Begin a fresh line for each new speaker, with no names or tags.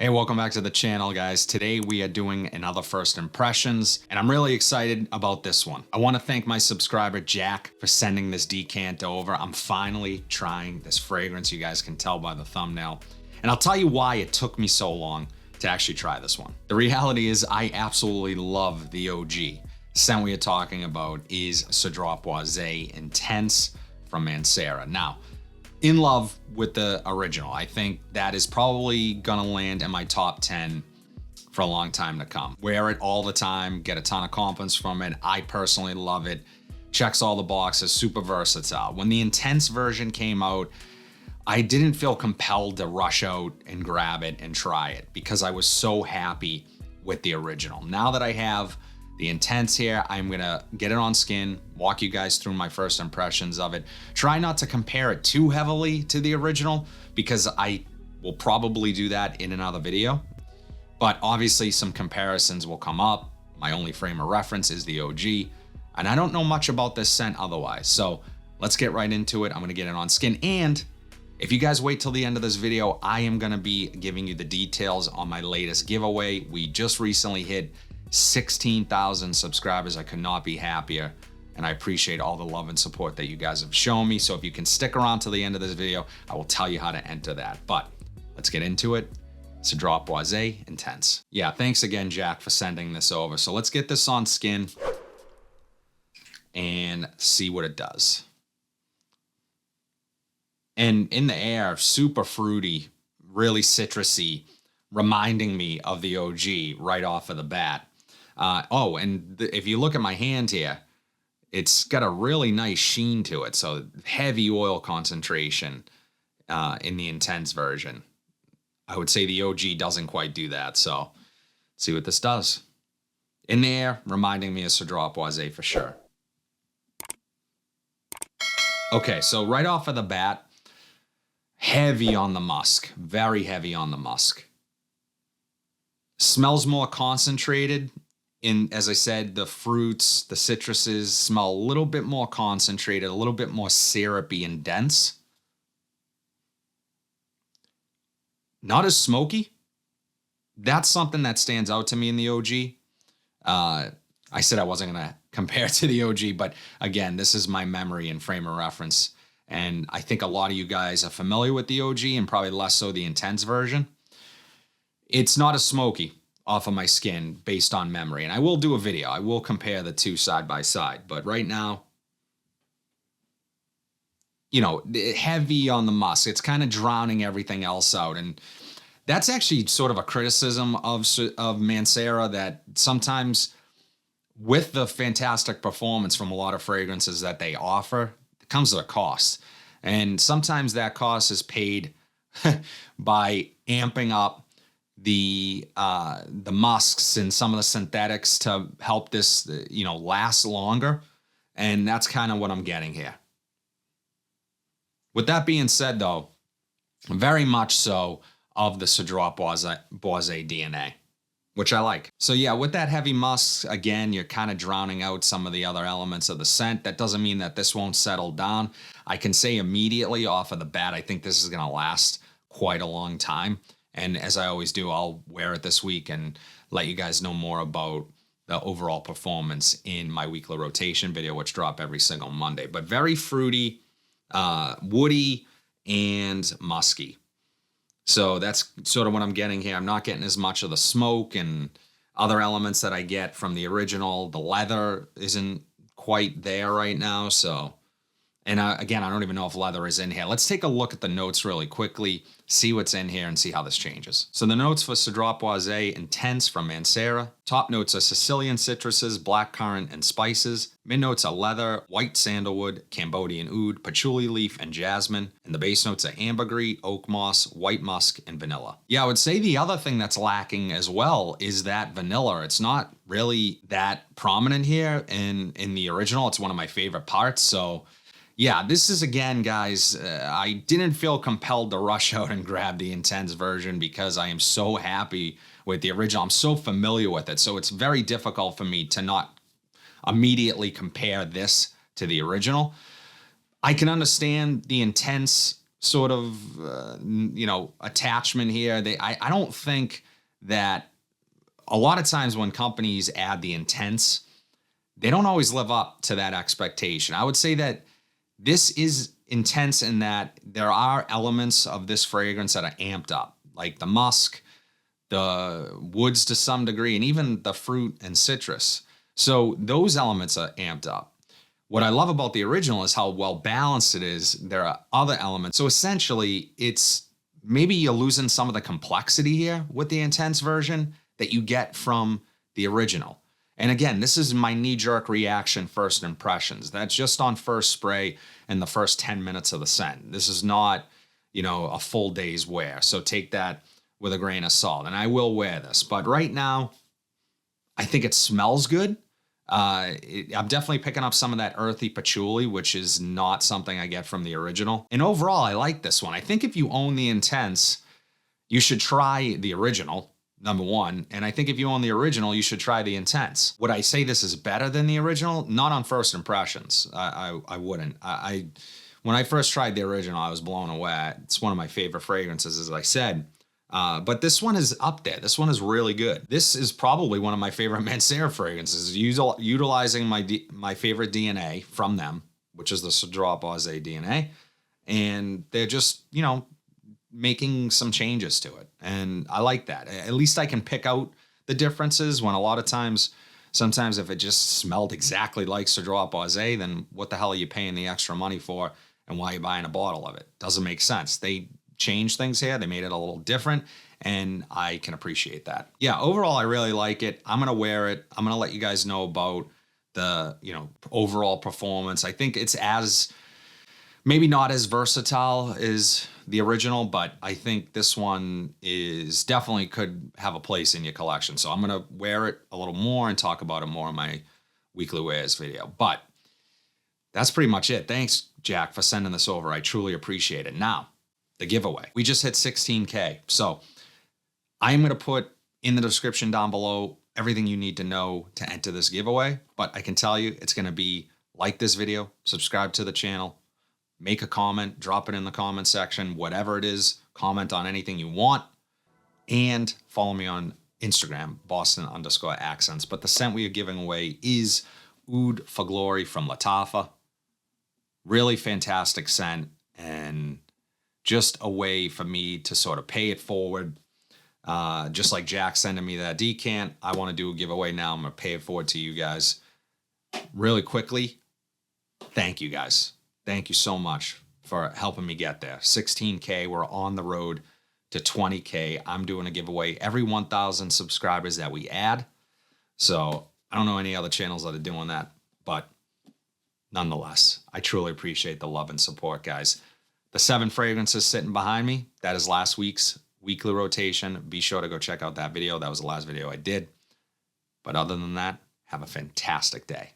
Hey, welcome back to the channel, guys. Today we are doing another first impressions, and I'm really excited about this one. I want to thank my subscriber Jack for sending this decant over. I'm finally trying this fragrance. You guys can tell by the thumbnail, and I'll tell you why it took me so long to actually try this one. The reality is I absolutely love the OG. The scent we are talking about is Cedrat Boise Intense from Mancera. Now, in love with the original. I think that is probably gonna land in my top 10 for a long time to come. Wear it all the time, get a ton of compliments from it. I personally love it. Checks all the boxes, super versatile. When the Intense version came out, I didn't feel compelled to rush out and grab it and try it because I was so happy with the original. Now that I have the Intense here, I'm gonna get it on skin, walk you guys through my first impressions of it. Try not to compare it too heavily to the original because I will probably do that in another video. But obviously some comparisons will come up. My only frame of reference is the OG, and I don't know much about this scent otherwise. So let's get right into it. I'm gonna get it on skin, and if you guys wait till the end of this video, I am gonna be giving you the details on my latest giveaway. We just recently hit 16,000 subscribers. I could not be happier, and I appreciate all the love and support that you guys have shown me. So if you can stick around to the end of this video, I will tell you how to enter that. But let's get into it. Cedrat Boise Intense. Yeah, thanks again, Jack, for sending this over. So let's get this on skin and see what it does. And in the air, super fruity, really citrusy, reminding me of the OG right off of the bat. If you look at my hand here, it's got a really nice sheen to it. So heavy oil concentration in the Intense version. I would say the OG doesn't quite do that. So let's see what this does. In the air, reminding me of Cedrat Boise for sure. Okay, so right off of the bat, heavy on the musk, very heavy on the musk. Smells more concentrated. As I said, the fruits, the citruses smell a little bit more concentrated, a little bit more syrupy and dense. Not as smoky. That's something that stands out to me in the OG. I said I wasn't going to compare to the OG, but again, this is my memory and frame of reference. And I think a lot of you guys are familiar with the OG and probably less so the Intense version. It's not as smoky off of my skin based on memory. And I will do a video. I will compare the two side by side. But right now, you know, heavy on the musk. It's kind of drowning everything else out. And that's actually sort of a criticism of Mancera, that sometimes with the fantastic performance from a lot of fragrances that they offer, it comes at a cost. And sometimes that cost is paid by amping up the musks and some of the synthetics to help this, last longer. And that's kind of what I'm getting here. With that being said, though, very much so of the Cedrat Boise DNA, which I like. So yeah, with that heavy musk, again, you're kind of drowning out some of the other elements of the scent. That doesn't mean that this won't settle down. I can say immediately off of the bat, I think this is going to last quite a long time. And as I always do, I'll wear it this week and let you guys know more about the overall performance in my weekly rotation video, which drop every single Monday. But very fruity, woody, and musky. So that's sort of what I'm getting here. I'm not getting as much of the smoke and other elements that I get from the original. The leather isn't quite there right now. So, and again, I don't even know if leather is in here. Let's take a look at the notes really quickly, see what's in here, and see how this changes. So the notes for Cedrat Boise Intense from Mancera. Top notes are Sicilian citruses, blackcurrant, and spices. Mid notes are leather, white sandalwood, Cambodian oud, patchouli leaf, and jasmine. And the base notes are ambergris, oak moss, white musk, and vanilla. Yeah, I would say the other thing that's lacking as well is that vanilla. It's not really that prominent here in the original. It's one of my favorite parts. So yeah, this is, again, guys, I didn't feel compelled to rush out and grab the Intense version because I am so happy with the original. I'm so familiar with it. So it's very difficult for me to not immediately compare this to the original. I can understand the Intense sort of, attachment here. I don't think that a lot of times when companies add the intense, they don't always live up to that expectation. I would say that this is intense in that there are elements of this fragrance that are amped up, like the musk, the woods to some degree, and even the fruit and citrus. So those elements are amped up. What I love about the original is how well balanced it is. There are other elements. So essentially, it's maybe you're losing some of the complexity here with the intense version that you get from the original. And again, this is my knee-jerk reaction first impressions. That's just on first spray and the first 10 minutes of the scent. This is not, a full day's wear. So take that with a grain of salt. And I will wear this. But right now, I think it smells good. I'm definitely picking up some of that earthy patchouli, which is not something I get from the original. And overall, I like this one. I think if you own the Intense, you should try the original. Number one. And I think if you own the original, you should try the Intense. Would I say this is better than the original? Not on first impressions. I wouldn't. When I first tried the original, I was blown away. It's one of my favorite fragrances, as I said. But this one is up there. This one is really good. This is probably one of my favorite Mancera fragrances, utilizing my favorite DNA from them, which is the Cedrat Boise DNA. And they're just, making some changes to it. And I like that. At least I can pick out the differences when a lot of times, sometimes if it just smelled exactly like Cedrat Boise, then what the hell are you paying the extra money for and why are you buying a bottle of it? Doesn't make sense. They changed things here. They made it a little different and I can appreciate that. Yeah, overall, I really like it. I'm going to wear it. I'm going to let you guys know about the, overall performance. I think it's maybe not as versatile as the original, but I think this one is definitely could have a place in your collection. So I'm going to wear it a little more and talk about it more in my weekly wears video. But that's pretty much it. Thanks, Jack, for sending this over. I truly appreciate it. Now, the giveaway. We just hit 16K. So I'm going to put in the description down below everything you need to know to enter this giveaway. But I can tell you it's going to be like this video, subscribe to the channel, make a comment, drop it in the comment section, whatever it is, comment on anything you want, and follow me on Instagram, Boston_accents. But the scent we are giving away is Oud for Glory from Lattafa. Really fantastic scent and just a way for me to sort of pay it forward. Just like Jack sending me that decant, I want to do a giveaway now. I'm going to pay it forward to you guys really quickly. Thank you guys. Thank you so much for helping me get there. 16K, we're on the road to 20K. I'm doing a giveaway every 1,000 subscribers that we add. So I don't know any other channels that are doing that, but nonetheless, I truly appreciate the love and support, guys. The 7 fragrances sitting behind me, that is last week's weekly rotation. Be sure to go check out that video. That was the last video I did. But other than that, have a fantastic day.